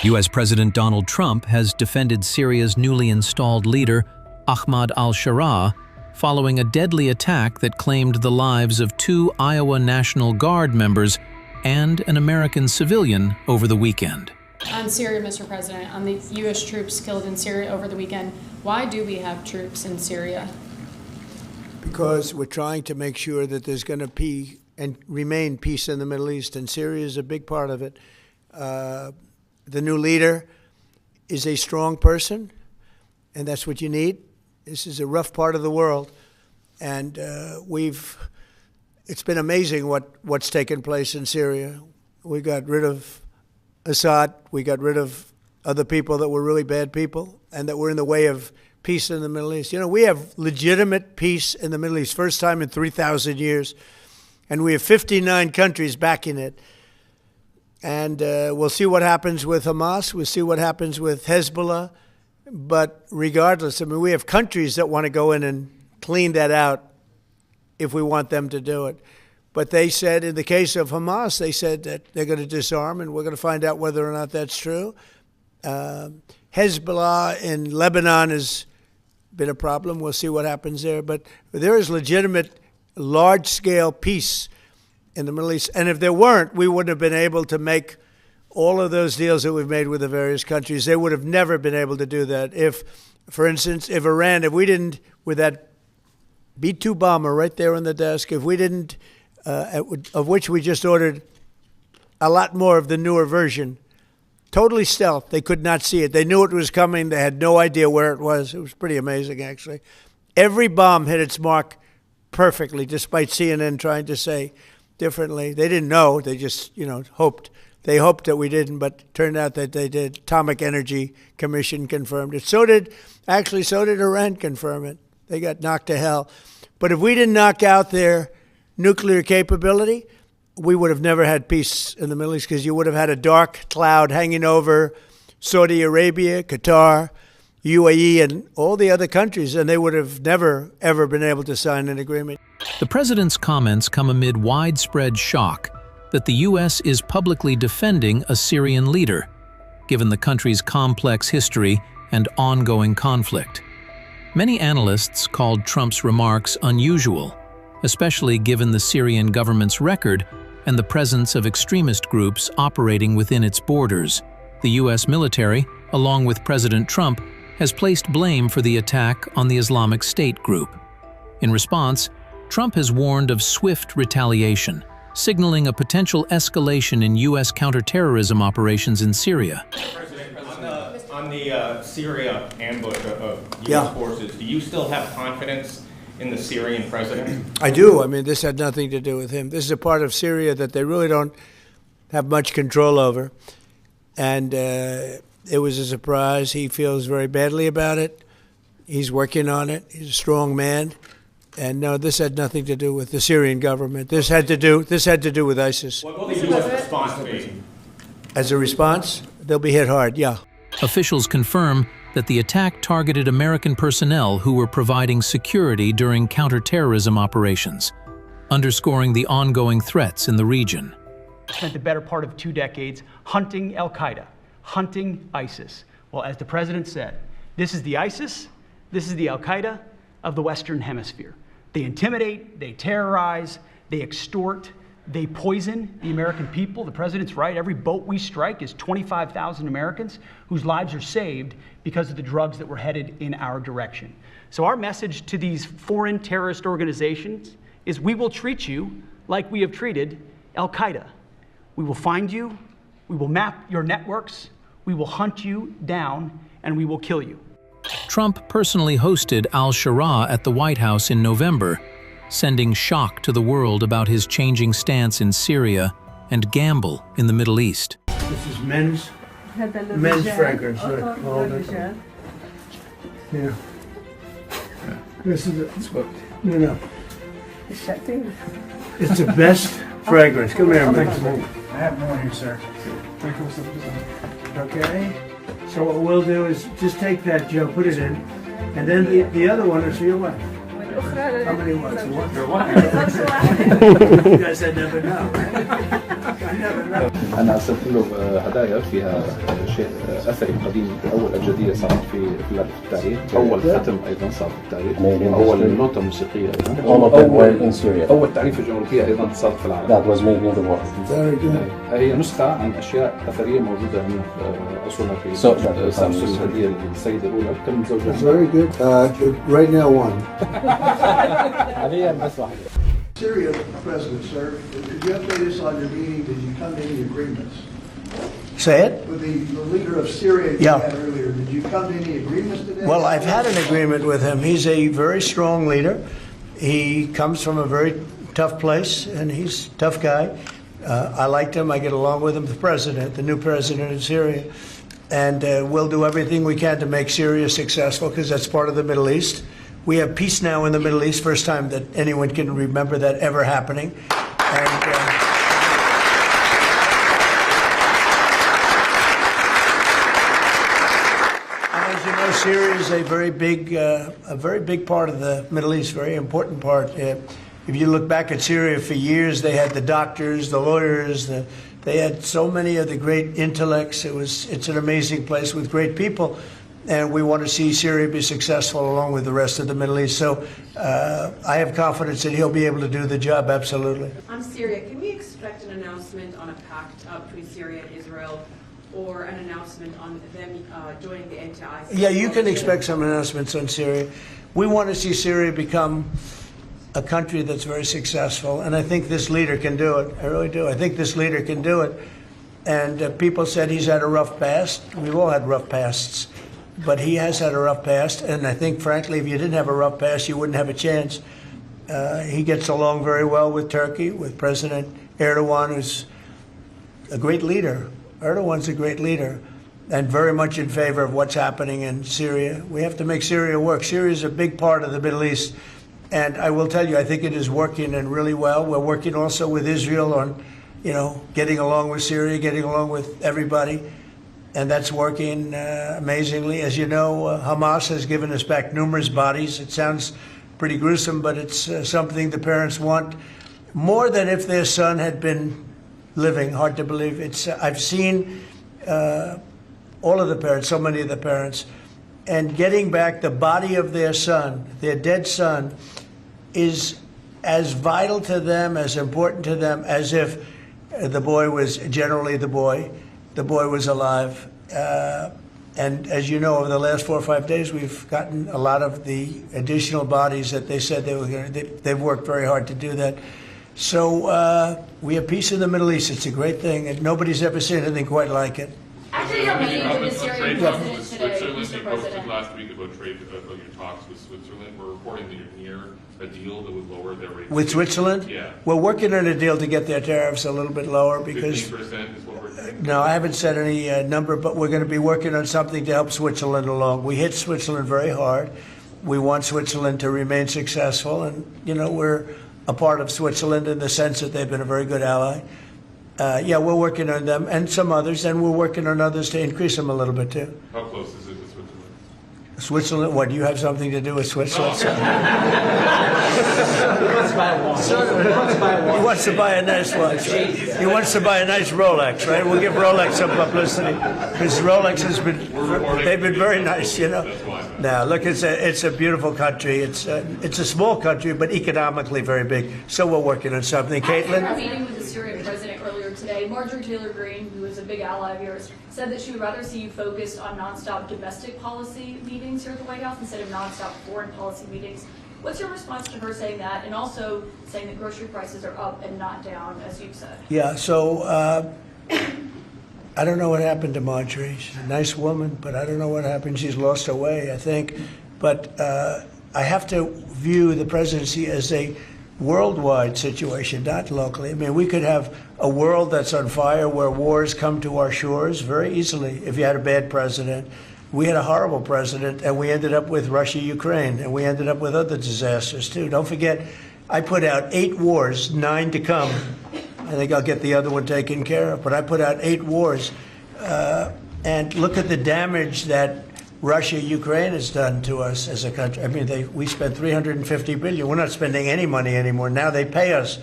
U.S. President Donald Trump has defended Syria's newly installed leader, Ahmad Al-Sharaa, following a deadly attack that claimed the lives of 2 Iowa National Guard members and an American civilian over the weekend. On Syria, Mr. President, on the U.S. troops killed in Syria over the weekend, why do we have troops in Syria? Because we're trying to make sure that there's going to be and remain peace in the Middle East, and Syria is a big part of it. The new leader is a strong person, and that's what you need. This is a rough part of the world, and it's been amazing what's taken place in Syria. We got rid of Assad, we got rid of other people that were really bad people and that were in the way of peace in the Middle East. You know, we have legitimate peace in the Middle East, first time in 3,000 years, and we have 59 countries backing it. And we'll see what happens with Hamas. We'll see what happens with Hezbollah. But regardless, I mean, we have countries that want to go in and clean that out if we want them to do it. But they said, in the case of Hamas, they said that they're going to disarm, and we're going to find out whether or not that's true. Hezbollah in Lebanon has been a problem. We'll see what happens there. But there is legitimate, large-scale peace in the Middle East. And if there weren't, we wouldn't have been able to make all of those deals that we've made with the various countries. They would have never been able to do that. If, for instance, if we didn't, with that B-2 bomber right there on the desk, if we didn't, of which we just ordered a lot more of the newer version, totally stealth. They could not see it. They knew it was coming. They had no idea where it was. It was pretty amazing, actually. Every bomb hit its mark perfectly, despite CNN trying to say differently. They didn't know. They just, hoped. They hoped that we didn't, but it turned out that they did. Atomic Energy Commission confirmed it. So did Iran confirm it. They got knocked to hell. But if we didn't knock out their nuclear capability, we would have never had peace in the Middle East, because you would have had a dark cloud hanging over Saudi Arabia, Qatar, UAE, and all the other countries, and they would have never, ever been able to sign an agreement. The president's comments come amid widespread shock that the U.S. is publicly defending a Syrian leader, given the country's complex history and ongoing conflict. Many analysts called Trump's remarks unusual, especially given the Syrian government's record and the presence of extremist groups operating within its borders. The U.S. military, along with President Trump, has placed blame for the attack on the Islamic State group. In response, Trump has warned of swift retaliation, signaling a potential escalation in U.S. counterterrorism operations in Syria. President, on the Syria ambush of U.S. forces, do you still have confidence in the Syrian president? I do. I mean, this had nothing to do with him. This is a part of Syria that they really don't have much control over. And it was a surprise. He feels very badly about it. He's working on it. He's a strong man. And no, this had nothing to do with the Syrian government. This had to do with ISIS. What will the U.S. response be? As a response, they'll be hit hard, yeah. Officials confirm that the attack targeted American personnel who were providing security during counterterrorism operations, underscoring the ongoing threats in the region. Spent the better part of 2 decades hunting Al-Qaeda, hunting ISIS. Well, as the president said, this is the ISIS, this is the Al-Qaeda of the Western Hemisphere. They intimidate, they terrorize, they extort, they poison the American people. The president's right. Every boat we strike is 25,000 Americans whose lives are saved because of the drugs that were headed in our direction. So our message to these foreign terrorist organizations is we will treat you like we have treated Al-Qaeda. We will find you, we will map your networks, we will hunt you down, and we will kill you. Trump personally hosted Al-Sharaa at the White House in November, sending shock to the world about his changing stance in Syria and gamble in the Middle East. This is men's fragrance. Yeah. This is no. It's the best fragrance. Come here, man. I have more here, sir. Okay. So what we'll do is just take that, Joe, put it in, and then the other one is for your wife. How many ones? One? Your wife. You guys, I never know. I never know. أنا أرسلت له هدايا فيها شيء أثري قديم، أول أبجدية صارت في التاريخ، أول ختم أيضا صار في التاريخ، أول نوتة موسيقية أيضا، أول تعريف الجمهورية أيضا صارت في العالم. That was made in the world. هي نسخة عن أشياء أثرية موجودة عندنا في أصولها في سأرسل الهدية للسيدة الأولى كم زوجها. Very good. Right now one. حاليا بس واحد. Syria President, sir, could you update us on your meeting? Did you come to any agreements? Say it? With the leader of Syria you Yeah. had earlier, did you come to any agreements today? Well, I've had an agreement with him. He's a very strong leader. He comes from a very tough place, and he's a tough guy. I liked him. I get along with him. The president, the new president of Syria. And we'll do everything we can to make Syria successful, because that's part of the Middle East. We have peace now in the Middle East, first time that anyone can remember that ever happening. And as you know, Syria is a very big part of the Middle East, very important part. If you look back at Syria for years, they had the doctors, the lawyers, they had so many of the great intellects. It's an amazing place with great people. And we want to see Syria be successful along with the rest of the Middle East. So I have confidence that he'll be able to do the job, absolutely. On Syria, can we expect an announcement on a pact between Syria and Israel, or an announcement on them joining the anti-ISIS? Yeah, you can expect some announcements on Syria. We want to see Syria become a country that's very successful, and I think this leader can do it. I really do. I think this leader can do it. And people said he's had a rough past. We've all had rough pasts. But he has had a rough past, and I think, frankly, if you didn't have a rough past, you wouldn't have a chance. He gets along very well with Turkey, with President Erdogan, who's a great leader. Erdogan's a great leader, and very much in favor of what's happening in Syria. We have to make Syria work. Syria is a big part of the Middle East, and I will tell you, I think it is working and really well. We're working also with Israel on, getting along with Syria, getting along with everybody. And that's working amazingly. As you know, Hamas has given us back numerous bodies. It sounds pretty gruesome, but it's something the parents want more than if their son had been living. Hard to believe. I've seen all of the parents, so many of the parents, and getting back the body of their son, their dead son, is as vital to them, as important to them, as if the boy was generally the boy. The boy was alive. And as you know, over the last 4 or 5 days, we've gotten a lot of the additional bodies that they said they were going to. They've worked very hard to do that. So we have peace in the Middle East. It's a great thing, and nobody's ever seen anything quite like it. After your meeting with the Syrian president today, Switzerland, Mr. you President. posted last week about your talks with Switzerland. We're reporting that you're near a deal that would lower their rates. With Switzerland? Yeah. We're working on a deal to get their tariffs a little bit lower because. 15% is what we're doing. No, I haven't said any number, but we're going to be working on something to help Switzerland along. We hit Switzerland very hard. We want Switzerland to remain successful, and we're a part of Switzerland in the sense that they've been a very good ally. Yeah, we're working on them and some others, and we're working on others to increase them a little bit too. How close is it with Switzerland? Switzerland? What, do you have something to do with Switzerland? He wants to buy a nice watch. Right? He wants to buy a nice Rolex, right? We'll give Rolex some publicity because Rolex has they've been very nice, Now, look, it's a beautiful country. It's a small country, but economically very big. So we're working on something. Caitlin? After a meeting with the Syrian president earlier today, Marjorie Taylor Greene, who is a big ally of yours, said that she would rather see you focused on nonstop domestic policy meetings here at the White House instead of nonstop foreign policy meetings. What's your response to her saying that, and also saying that grocery prices are up and not down, as you've said? Yeah, so I don't know what happened to Marjorie. She's a nice woman, but I don't know what happened. She's lost her way, I think. But I have to view the presidency as a worldwide situation, not locally. I mean, we could have a world that's on fire where wars come to our shores very easily if you had a bad president. We had a horrible president, and we ended up with Russia, Ukraine, and we ended up with other disasters, too. Don't forget, I put out 8 wars, 9 to come. I think I'll get the other one taken care of. But I put out 8 wars. And look at the damage that Russia, Ukraine has done to us as a country. I mean, we spent $350 billion. We're not spending any money anymore. Now they pay us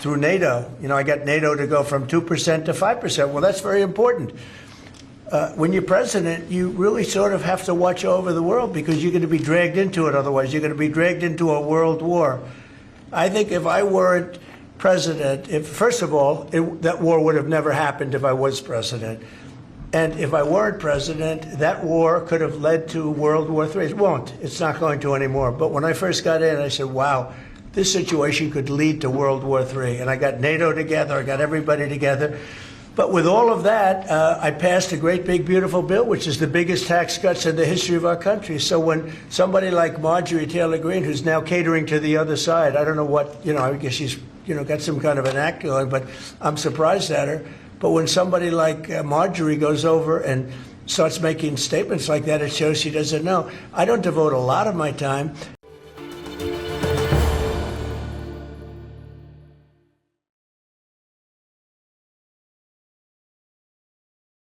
through NATO. You know, I got NATO to go from 2% to 5%. Well, that's very important. When you're president, you really sort of have to watch over the world because you're going to be dragged into it otherwise. You're going to be dragged into a world war. I think if I weren't president, first of all, that war would have never happened if I was president. And if I weren't president, that war could have led to World War III. It won't. It's not going to anymore. But when I first got in, I said, wow, this situation could lead to World War III. And I got NATO together. I got everybody together. But with all of that, I passed a great, big, beautiful bill, which is the biggest tax cuts in the history of our country. So when somebody like Marjorie Taylor Greene, who's now catering to the other side, I don't know what, I guess she's, got some kind of an act going, but I'm surprised at her. But when somebody like Marjorie goes over and starts making statements like that, it shows she doesn't know. I don't devote a lot of my time